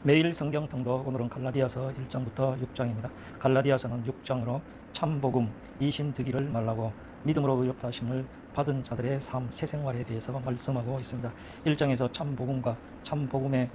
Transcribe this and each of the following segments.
매일 성경 통독, 오늘은 갈라디아서 1장부터 6장입니다. 갈라디아서는 6장으로 참복음, 이신득이를 말하고 믿음으로 의롭다심을 받은 자들의 삶, 새생활에 대해서 말씀하고 있습니다. 1장에서 참복음과 참복음의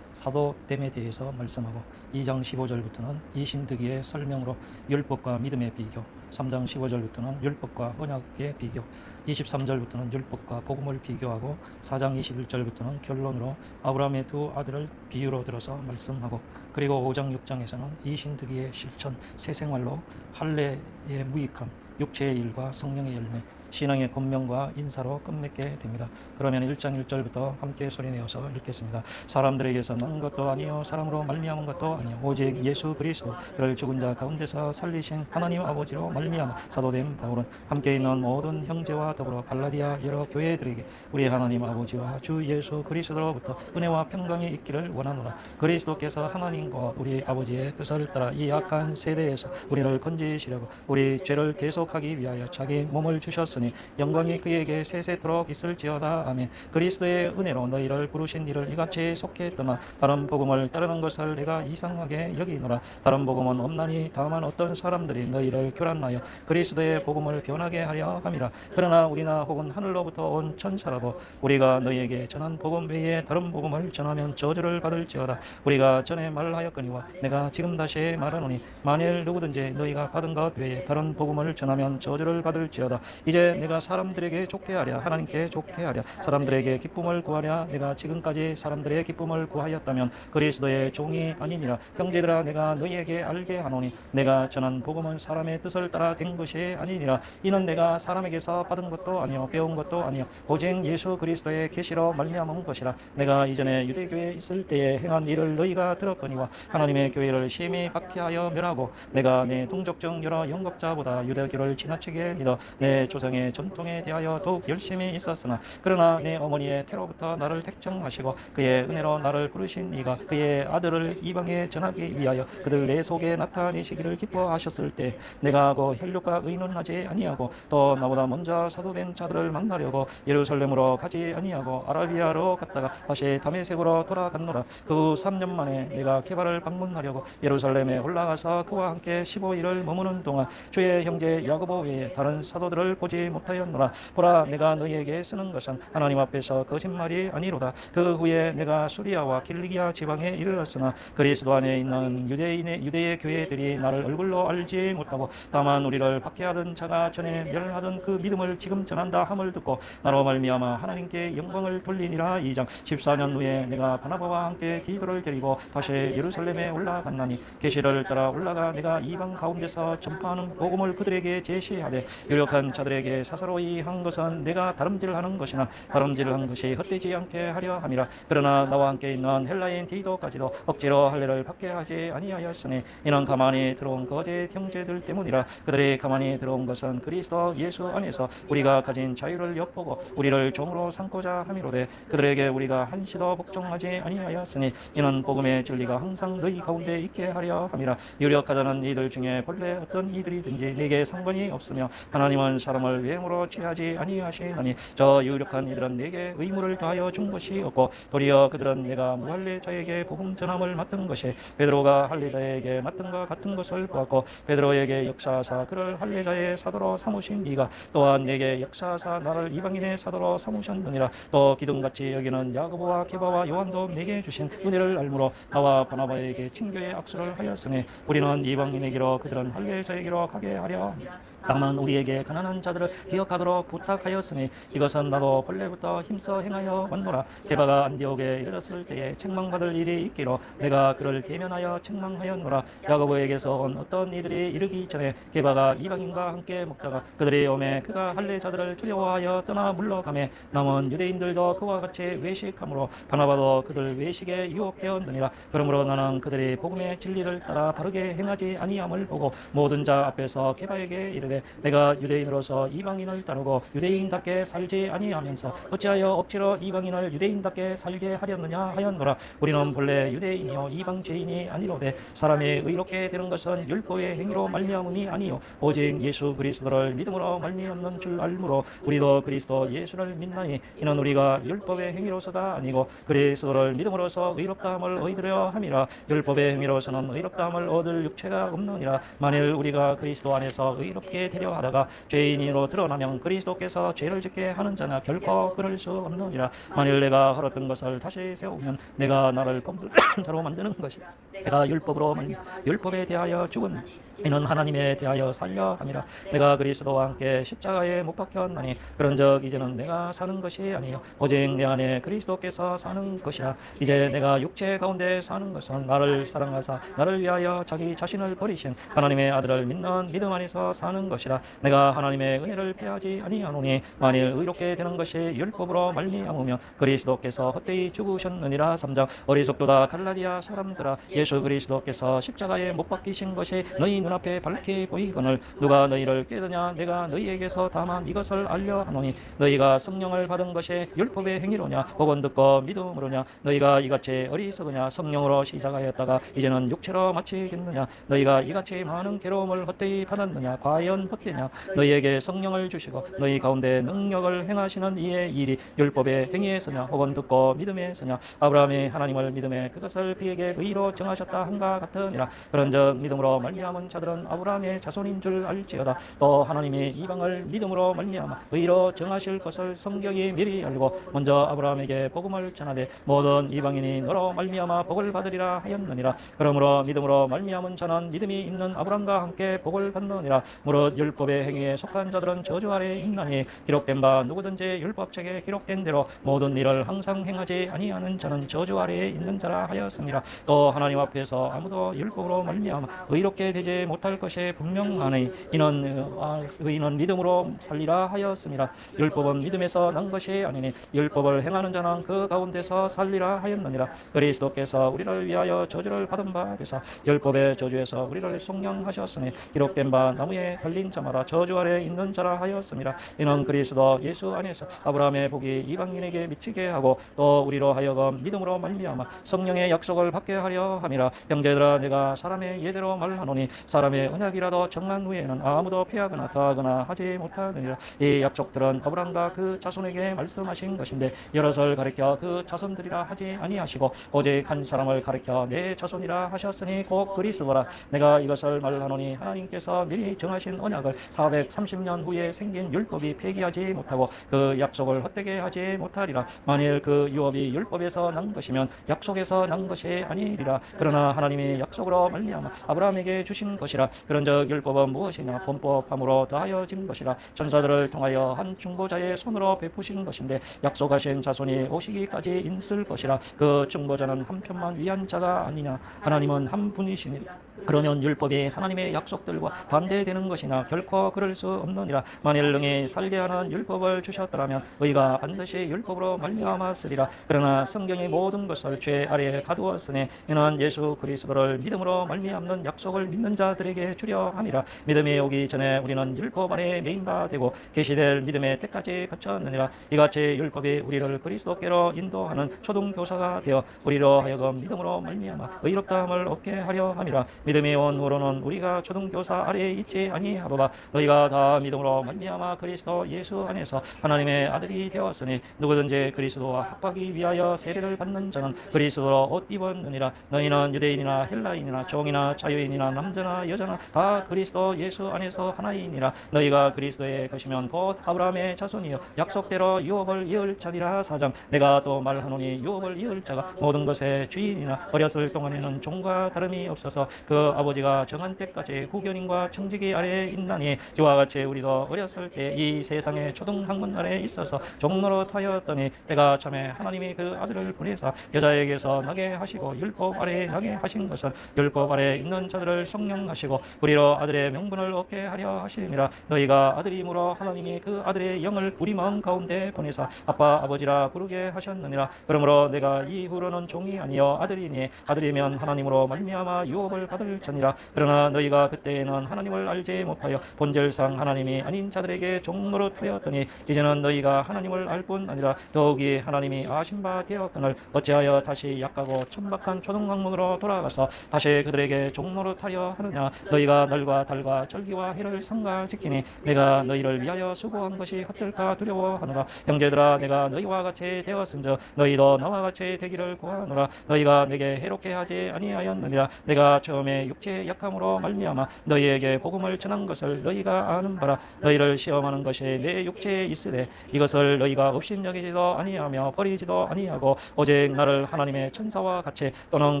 사도됨에 대해서 말씀하고 2장 15절부터는 이신득이의 설명으로 율법과 믿음의 비교, 3장 15절부터는 율법과 언약의 비교, 23절부터는 율법과 복음을 비교하고 4장 21절부터는 결론으로 아브라함의 두 아들을 비유로 들어서 말씀하고, 그리고 5장 6장에서는 이신득이의 실천, 새생활로 할례의 무익함, 육체의 일과 성령의 열매, 신앙의 권명과 인사로 끝맺게 됩니다. 그러면 1장 1절부터 함께 소리내어서 읽겠습니다. 사람들에게서 난 것도 아니요 사람으로 말미암은 것도 아니요 오직 예수 그리스도 그를 죽은 자 가운데서 살리신 하나님 아버지로 말미암아 사도된 바울은 함께 있는 모든 형제와 더불어 갈라디아 여러 교회들에게 우리 하나님 아버지와 주 예수 그리스도로부터 은혜와 평강이 있기를 원하노라. 그리스도께서 하나님과 우리 아버지의 뜻을 따라 이 악한 세대에서 우리를 건지시려고 우리 죄를 대속하기 위하여 자기 몸을 주셨으니 영광이 그에게 세세토록 있을지어다. 아멘. 그리스도의 은혜로 너희를 부르신 이를 이같이 속했더나 다른 복음을 따르는 것을 내가 이상하게 여기노라. 다른 복음은 없나니 다만 어떤 사람들이 너희를 교란하여 그리스도의 복음을 변하게 하려 함이라. 그러나 우리나 혹은 하늘로부터 온 천사라도 우리가 너희에게 전한 복음 외에 다른 복음을 전하면 저주를 받을지어다. 우리가 전에 말하였거니와 내가 지금 다시 말하노니 만일 누구든지 너희가 받은 것 외에 다른 복음을 전하면 저주를 받을지어다. 이제 내가 사람들에게 좋게 하랴 하나님께 좋게 하랴 사람들에게 기쁨을 구하랴 내가 지금까지 사람들의 기쁨을 구하였다면 그리스도의 종이 아니니라. 형제들아 내가 너희에게 알게 하노니 내가 전한 복음은 사람의 뜻을 따라 된 것이 아니니라. 이는 내가 사람에게서 받은 것도 아니요 배운 것도 아니요 오직 예수 그리스도의 계시로 말미암은 것이라. 내가 이전에 유대교에 있을 때에 행한 일을 너희가 들었거니와 하나님의 교회를 심히 박해하여 멸하고 내가 내 동족 중 여러 영겁자보다 유대교를 지나치게 믿어 내 조상의 전통에 대하여 더욱 열심히 있었으나 그러나 내 어머니의 태로부터 나를 택정하시고 그의 은혜로 나를 부르신 이가 그의 아들을 이방에 전하기 위하여 그들 내 속에 나타내시기를 기뻐하셨을 때 내가 그 혈육과 의논하지 아니하고 또 나보다 먼저 사도된 자들을 만나려고 예루살렘으로 가지 아니하고 아라비아로 갔다가 다시 다메섹으로 돌아갔노라. 그 3년 만에 내가 게바를 방문하려고 예루살렘에 올라가서 그와 함께 15일을 머무는 동안 주의 형제 야고보 외에 다른 사도들을 보지 못하였노라. 보라 내가 너희에게 쓰는 것은 하나님 앞에서 거짓말이 아니로다. 그 후에 내가 수리아와 길리기아 지방에 이르렀으나 그리스도 안에 있는 유대의 교회들이 나를 얼굴로 알지 못하고 다만 우리를 박해하던 자가 전에 멸하던 그 믿음을 지금 전한다 함을 듣고 나로 말미암아 하나님께 영광을 돌리니라. 2장 14년 후에 내가 바나바와 함께 기도를 드리고 다시 예루살렘에 올라갔나니 계시를 따라 올라가 내가 이방 가운데서 전파하는 복음을 그들에게 제시하되 유력한 자들에게 사사로이 한 것은 내가 다름질하는 것이나 다름질한 것이 헛되지 않게 하려 함이라. 그러나 나와 함께 있는 헬라인 디도까지도 억지로 할례를 받게 하지 아니하였으니 이는 가만히 들어온 거짓 형제들 때문이라. 그들이 가만히 들어온 것은 그리스도 예수 안에서 우리가 가진 자유를 엿보고 우리를 종으로 삼고자 함이로되 그들에게 우리가 한시도 복종하지 아니하였으니 이는 복음의 진리가 항상 너희 가운데 있게 하려 함이라. 유력하다는 이들 중에 본래 어떤 이들이든지 내게 상관이 없으며 하나님은 사람을 외형으로 취하지 아니하시나니 저 유력한 이들은 내게 의무를 다하여 준 것이 없고 도리어 그들은 내가 무할례자에게 복음 전함을 맡은 것이 베드로가 할례자에게 맡은 것 같은 것을 보았고 베드로에게 역사하사 그를 할례자의 사도로 삼으신 이가 또한 내게 역사하사 나를 이방인의 사도로 삼으셨느니라. 또 기둥같이 여기는 야고보와 게바와 요한도 내게 주신 은혜를 알므로 나와 바나바에게 친교의 악수를 하였으니 우리는 이방인에게로 그들은 할례자에게로 가게 하려 다만 우리에게 가난한 자들을 기억하도록 부탁하였으니 이것은 나도 본래부터 힘써 행하여 왔노라. 게바가 안디옥에 이르렀을 때에 책망받을 일이 있기로 내가 그를 대면하여 책망하였노라. 야고보에게서 온 어떤 이들이 이르기 전에 게바가 이방인과 함께 먹다가 그들이 오매 그가 할례자들을 두려워하여 떠나 물러가매 남은 유대인들도 그와 같이 외식하므로 바나바도 그들 외식에 유혹되었느니라. 그러므로 나는 그들이 복음의 진리를 따라 바르게 행하지 아니함을 보고 모든 자 앞에서 게바에게 이르되 내가 유대인으로서 이방인을 따르고 유대인답게 살지 아니하면서 어찌하여 억지로 이방인을 유대인답게 살게 하렸느냐 하였노라. 우리는 본래 유대인이요 이방 죄인이 아니로되 사람이 의롭게 되는 것은 율법의 행위로 말미암음이 아니요 오직 예수 그리스도를 믿음으로 말미암는 줄 알므로 우리도 그리스도 예수를 믿나니 이는 우리가 율법의 행위로서가 아니고 그리스도를 믿음으로써 의롭다함을 얻으려 함이라. 율법의 행위로서는 의롭다함을 얻을 육체가 없느니라. 만일 우리가 그리스도 안에서 의롭게 되려 하다가 죄인으로 드러나면 그리스도께서 죄를 짓게 하는 자나 결코 그럴 수 없느니라. 만일 내가 헐었던 것을 다시 세우면 내가 나를 범죄 자로 만드는 것이라. 내가 율법에 대하여 죽은 이는 하나님에 대하여 살려 함이라. 내가 그리스도와 함께 십자가에 못 박혔나니 그런즉 이제는 내가 사는 것이 아니요 오직 내 안에 그리스도께서 사는 것이라. 이제 내가 육체 가운데 사는 것은 나를 사랑하사 나를 위하여 자기 자신을 버리신 하나님의 아들을 믿는 믿음 안에서 사는 것이라. 내가 하나님의 은혜를 피하지 아니하노니 만일 의롭게 되는 것이 율법으로 말미암으며 그리스도께서 헛되이 죽으셨느니라. 3장 어리석도다 갈라디아 사람들아 예수 그리스도께서 십자가에 못 박히신 것이 너희 눈앞에 밝게 보이거늘 누가 너희를 깨드냐. 내가 너희에게서 다만 이것을 알려 하노니 너희가 성령을 받은 것이 율법의 행위로냐 혹은 듣고 믿음으로냐. 너희가 이같이 어리석으냐. 성령으로 시작하였다가 이제는 육체로 마치겠느냐. 너희가 이같이 많은 괴로움을 헛되이 받았느냐. 과연 헛되냐. 너희에게 성령을 주시고 너희 가운데 능력을 행하시는 이의 일이 율법의 행위에서냐 혹은 듣고 믿음에서냐. 아브라함이 하나님을 믿음에 그것을 그에게 의로 정하셨다 한가 같으니라. 그런즉 믿음으로 말미암은 자들은 아브라함의 자손인 줄 알지어다. 또 하나님이 이방을 믿음으로 말미암아 의로 정하실 것을 성경이 미리 알고 먼저 아브라함에게 복음을 전하되 모든 이방인이 너로 말미암아 복을 받으리라 하였느니라. 그러므로 믿음으로 말미암은 자는 믿음이 있는 아브라함과 함께 복을 받느니라. 무릇 율법의 행위에 속한 자들은 저주 아래에 있나니 기록된 바 누구든지 율법책에 기록된 대로 모든 일을 항상 행하지 아니하는 자는 저주 아래에 있는 자라 하였습니다. 또 하나님 앞에서 아무도 율법으로 말미암아 의롭게 되지 못할 것이 분명하니 이는 믿음으로 살리라 하였습니다. 율법은 믿음에서 난 것이 아니니 율법을 행하는 자는 그 가운데서 살리라 하였느니라. 그리스도께서 우리를 위하여 저주를 받은 바 되사 율법의 저주에서 우리를 속량하셨으니 기록된 바 나무에 달린 자마다 저주 아래 있는 자라 하였습니다. 이는 그리스도 예수 안에서 아브라함의 복이 이방인에게 미치게 하고 또 우리로 하여금 믿음으로 말미암아 성령의 약속을 받게 하려 함이라. 형제들아 내가 사람의 예대로 말하노니 사람의 언약이라도 정한 후에는 아무도 피하거나 더하거나 하지 못하느니라. 이 약속들은 아브라함과 그 자손에게 말씀하신 것인데 여럿을 가리켜 그 자손들이라 하지 아니하시고 오직 한 사람을 가리켜 내 자손이라 하셨으니 곧 그리스도라. 내가 이것을 말하노니 하나님께서 미리 정하신 언약을 430년 후에 생긴 율법이 폐기하지 못하고 그 약속을 헛되게 하지 못하리라. 만일 그 유업이 율법에서 난 것이면 약속에서 난 것이 아니리라. 그러나 하나님이 약속으로 말미암아 아브라함에게 주신 것이라. 그런즉 율법은 무엇이냐. 본법함으로 더하여진 것이라. 천사들을 통하여 한 중보자의 손으로 베푸신 것인데 약속하신 자손이 오시기까지 있을 것이라. 그 중보자는 한 편만 위한 자가 아니냐. 하나님은 한 분이시니 그러면 율법이 하나님의 약속들과 반대되는 것이나 결코 그럴 수 없느니라. 만일 능히 살게 하는 율법을 주셨더라면 의가 반드시 율법으로 말미암았으리라. 그러나 성경이 모든 것을 죄 아래에 가두었으니 이는 예수 그리스도를 믿음으로 말미암는 약속을 믿는 자들에게 주려 함이라. 믿음이 오기 전에 우리는 율법 아래에 매인 바 되고 계시될 믿음의 때까지 갇혔느니라. 이같이 율법이 우리를 그리스도께로 인도하는 초등교사가 되어 우리로 하여금 믿음으로 말미암아 의롭다함을 얻게 하려 함이라. 믿음이 온 후로는 우리가 초등교사 아래에 있지 아니하도다. 너희가 다 믿음으로 말미암아 그리스도 예수 안에서 하나님의 아들이 되었으니 누구든지 그리스도와 합하기 위하여 세례를 받는 자는 그리스도로 옷 입었느니라. 너희는 유대인이나 헬라인이나 종이나 자유인이나 남자나 여자나 다 그리스도 예수 안에서 하나이니라. 너희가 그리스도의 것이면 곧 아브라함의 자손이요 약속대로 유업을 이을 자니라. 4장 내가 또 말하노니 유업을 이을 자가 모든 것의 주인이나 어렸을 동안에는 종과 다름이 없어서 그 아버지가 정한 때까지 후견인과 청지기 아래에 있나니 이와 같이 우리도 어렸을 때 이 세상의 초등학문 아래에 있어서 종노릇 하였더니 때가 참에 하나님이 그 아들을 보내사 여자에게서 나게 하시고 율법 아래에 나게 하신 것은 율법 아래에 있는 자들을 성령하시고 우리로 아들의 명분을 얻게 하려 하심이라. 너희가 아들이므로 하나님이 그 아들의 영을 우리 마음 가운데 보내사 아빠 아버지라 부르게 하셨느니라. 그러므로 내가 이후로는 종이 아니여 아들이니 아들이면 하나님으로 말미암아 유업을 받을 전이라. 그러나 너희가 그때에는 하나님을 알지 못하여 본질상 하나님이 아닌 자들에게 종노릇하였더니 이제는 너희가 하나님을 알 뿐 아니라 더욱이 하나님이 아신 바 되었거늘 어찌하여 다시 약하고 천박한 초등학문으로 돌아가서 다시 그들에게 종노릇하려 하느냐. 너희가 날과 달과 절기와 해를 삼가지키니 내가 너희를 위하여 수고한 것이 헛될까 두려워하노라. 형제들아, 내가 너희와 같이 되었은즉 너희도 나와 같이 되기를 구하노라. 너희가 내게 해롭게 하지 아니하였느니라. 내가 처음에 육체의 약함으로 말미암아 너희에게 복음을 전한 것을 너희가 아는 바라. 너희를 시험하는 것이 내 육체에 있으되 이것을 너희가 업신여기지도 아니하며 버리지도 아니하고 오직 나를 하나님의 천사와 같이 또는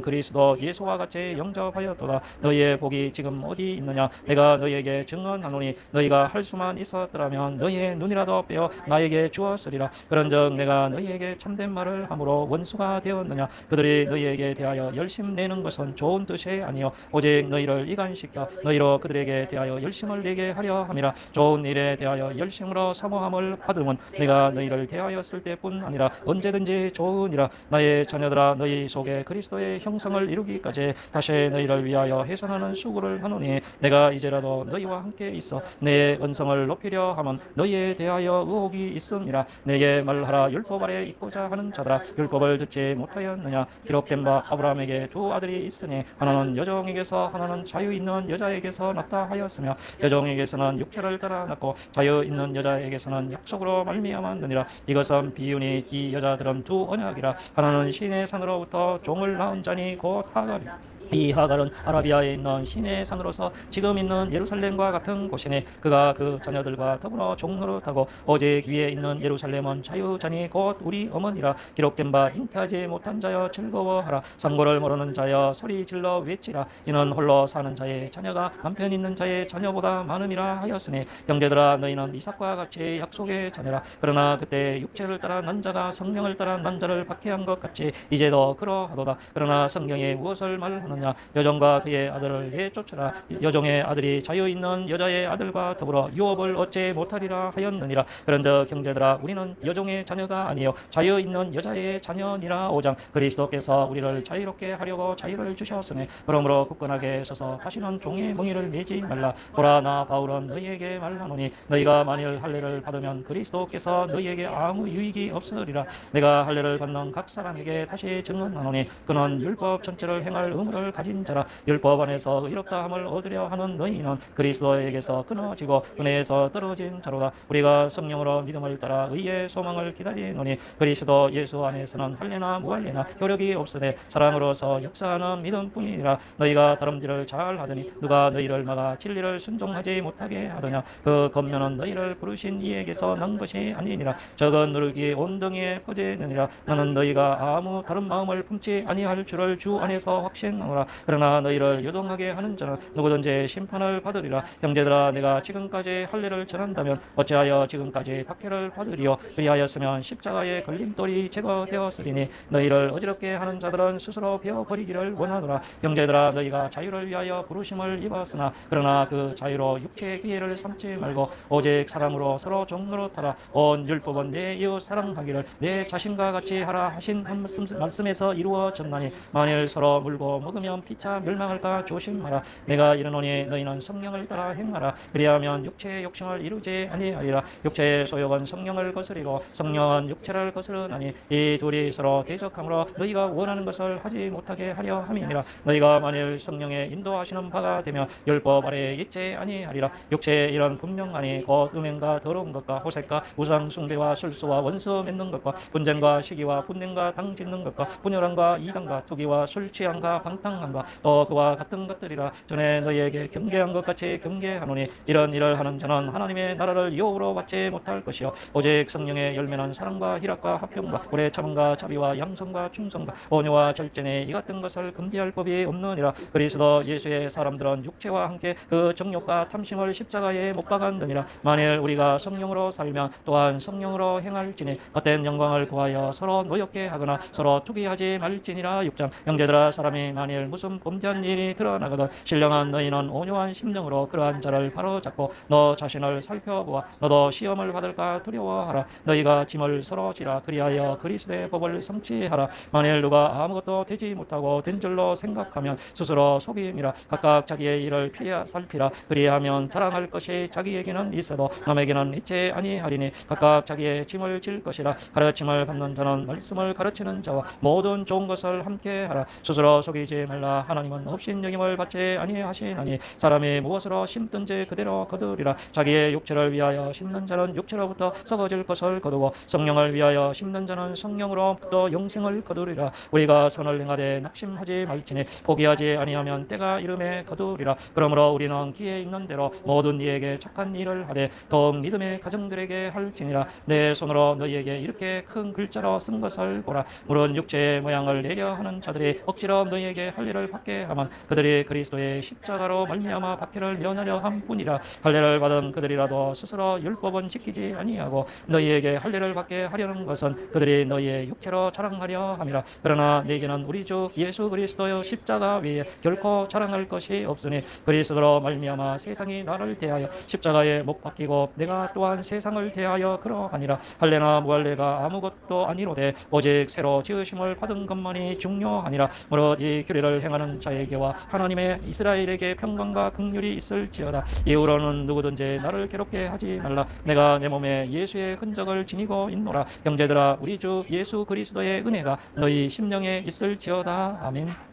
그리스도 예수와 같이 영접하였도다. 너희의 복이 지금 어디 있느냐. 내가 너희에게 증언하노니 너희가 할 수만 있었더라면 너희의 눈이라도 빼어 나에게 주었으리라. 그런즉 내가 너희에게 참된 말을 함으로 원수가 되었느냐. 그들이 너희에게 대하여 열심 내는 것은 좋은 뜻이 아니요 오직 너희를 이간시켜 너희로 그들에게 대하여 열심을 내게 하려 함이라. 좋은 일에 대하여 열심으로 사모함을 받음은 내가 너희를 대하였을 때뿐 아니라 언제든지 좋으니라. 나의 자녀들아, 너희 속에 그리스도의 형성을 이루기까지 다시 너희를 위하여 해산하는 수고를 하노니 내가 이제라도 너희와 함께 있어 내 언성을 높이려 하면 너희에 대하여 의혹이 있음이라. 내게 말하라. 율법 아래 있고자 하는 자들아, 율법을 듣지 못하였느냐. 기록된 바 아브라함에게 두 아들이 있으니 하나는 여종에게서 하나는 자유 있는 여자에게서 났다 하였으며 여종에게서는 육체를 따라 났고 자유 있는 여자에게서는 약속으로 말미암았느니라. 이것은 비유니 이 여자들은 두 언약이라. 하나는 신의 산으로부터 종을 낳은 자니 곧 하갈이라. 이 하갈은 아라비아에 있는 신의 산으로서 지금 있는 예루살렘과 같은 곳이니 그가 그 자녀들과 더불어 종노릇하고 오직 위에 있는 예루살렘은 자유자니 곧 우리 어머니라. 기록된 바 잉태하지 못한 자여 즐거워하라. 상고를 모르는 자여 소리 질러 외치라. 이는 홀로 사는 자의 자녀가 남편 있는 자의 자녀보다 많음이라 하였으니 형제들아, 너희는 이삭과 같이 약속의 자녀라. 그러나 그때 육체를 따라 난 자가 성령을 따라 난 자를 박해한 것 같이 이제도 그러하도다. 그러나 성경이 무엇을 말하느냐. 여종과 그의 아들을 내쫓으라. 여종의 아들이 자유 있는 여자의 아들과 더불어 유업을 얻지 못하리라 하였느니라. 그런즉 형제들아, 우리는 여종의 자녀가 아니요 자유 있는 여자의 자녀니라. 5장. 그리스도께서 우리를 자유롭게 하려고 자유를 주셨으니 그러므로 굳건하게 서서 다시는 종의 멍에를 매지 말라. 보라, 나 바울은 너희에게 말하노니 너희가 만일 할례를 받으면 그리스도께서 너희에게 아무 유익이 없으리라. 내가 할례를 받는 각 사람에게 다시 증언하노니 그는 율법 전체를 행할 의무를 가진 자라. 율법 안에서 의롭다 함을 얻으려 하는 너희는 그리스도에게서 끊어지고 은혜에서 떨어진 자로다. 우리가 성령으로 믿음을 따라 의의 소망을 기다리노니 그리스도 예수 안에서는 할례나 무할례나 효력이 없으되 사랑으로서 역사하는 믿음뿐이니라. 너희가 다름질을 잘 하더니 누가 너희를 막아 진리를 순종하지 못하게 하더냐. 그 권면은 너희를 부르신 이에게서 난 것이 아니니라. 적은 누르기 온덩이에 퍼지느니라. 나는 너희가 아무 다른 마음을 품지 아니할 줄을 주 안에서 확신하노라. 그러나 너희를 요동하게 하는 자는 누구든지 심판을 받으리라. 형제들아, 내가 지금까지 할례를 전한다면 어찌하여 지금까지 박해를 받으리요. 그리하였으면 십자가의 걸림돌이 제거되었으리니 너희를 어지럽게 하는 자들은 스스로 베어버리기를 원하노라. 형제들아, 너희가 자유를 위하여 부르심을 입었으나 그러나 그 자유로 육체의 기회를 삼지 말고 오직 사랑으로 서로 종노릇하라. 온 율법은 내 이웃 사랑하기를 내 자신과 같이 하라 하신 한 말씀에서 이루어졌나니 만일 서로 물고 먹으면 피차 멸망할까 조심하라. 내가 이르노니 너희는 성령을 따라 행하라. 그리하면 육체의 욕심을 이루지 아니하리라. 육체의 소욕은 성령을 거스리고 성령은 육체를 거스르나니 이 둘이 서로 대적함으로 너희가 원하는 것을 하지 못하게 하려 함이니라. 너희가 만일 성령의 인도하시는 바가 되면 율법 아래에 있지 아니하리라. 육체의 일은 분명하니 곧 음행과 더러운 것과 호색과 우상 숭배와 술수와 원수 맺는 것과 분쟁과 시기와 분냄과 당 짓는 것과 분열함과 이단과 투기와 술 취함과 방탕함과 또 그와 같은 것들이라. 전에 너희에게 경계한 것 같이 경계하노니 이런 일을 하는 자는 하나님의 나라를 유업으로 받지 못할 것이요 오직 성령의 열매는 사랑과 희락과 화평과 오래 참음과 자비와 양성과 충성과 온유와 절제니 이 같은 것을 금지할 법이 없느니라. 그리스도 예수의 사람들은 육체와 함께 그 정욕과 탐심을 십자가에 못 박았느니라. 만일 우리가 성령으로 살면 또한 성령으로 행할지니 헛된 영광을 구하여 서로 노엽게 하거나 서로 투기하지 말지니라. 6장. 형제들아, 사람이 만일 만일 무슨 범죄한 일이 드러나거든 신령한 너희는 온유한 심령으로 그러한 자를 바로잡고 너 자신을 살펴보아 너도 시험을 받을까 두려워하라. 너희가 짐을 서로 지라. 그리하여 그리스도의 법을 성취하라. 만일 누가 아무것도 되지 못하고 된 줄로 생각하면 스스로 속임이라. 각각 자기의 일을 피하 살피라. 그리하면 사랑할 것이 자기에게는 있어도 남에게는 있지 아니하리니 각각 자기의 짐을 질 것이라. 가르침을 받는 자는 말씀을 가르치는 자와 모든 좋은 것을 함께 하라. 스스로 속이지 말라. 하나님은 업신여김을 받지 아니하시나니 사람이 무엇으로 심든지 그대로 거두리라. 자기의 육체를 위하여 심는 자는 육체로부터 썩어질 것을 거두고 성령을 위하여 심는 자는 성령으로부터 영생을 거두리라. 우리가 선을 행하되 낙심하지 말지니 포기하지 아니하면 때가 이름에 거두리라. 그러므로 우리는 기에 있는 대로 모든 이에게 착한 일을 하되 더욱 믿음의 가정들에게 할지니라. 내 손으로 너희에게 이렇게 큰 글자로 쓴 것을 보라. 물은 육체의 모양을 내려 하는 자들이 억지로 너희에게 할 일을 받게 하면 그들이 그리스도의 십자가로 말미암아 박해를 면하려 함뿐이라. 할례를 받은 그들이라도 스스로 율법은 지키지 아니하고 너희에게 할례를 받게 하려는 것은 그들이 너희의 육체로 자랑하려 함이라. 그러나 네게는 우리 주 예수 그리스도의 십자가 위에 결코 자랑할 것이 없으니 그리스도로 말미암아 세상이 나를 대하여 십자가에 못 박히고 내가 또한 세상을 대하여 그러하니라. 할례나 무할례가 아무것도 아니로되 오직 새로 지으심을 받은 것만이 중요하니라. 무릇 이 규례를 행하는 자에게와 하나님의 이스라엘에게 평강과 긍휼이 있을지어다. 이후로는 누구든지 나를 괴롭게 하지 말라. 내가 내 몸에 예수의 흔적을 지니고 있노라. 형제들아 우리 주 예수 그리스도의 은혜가 너희 심령에 있을지어다. 아멘.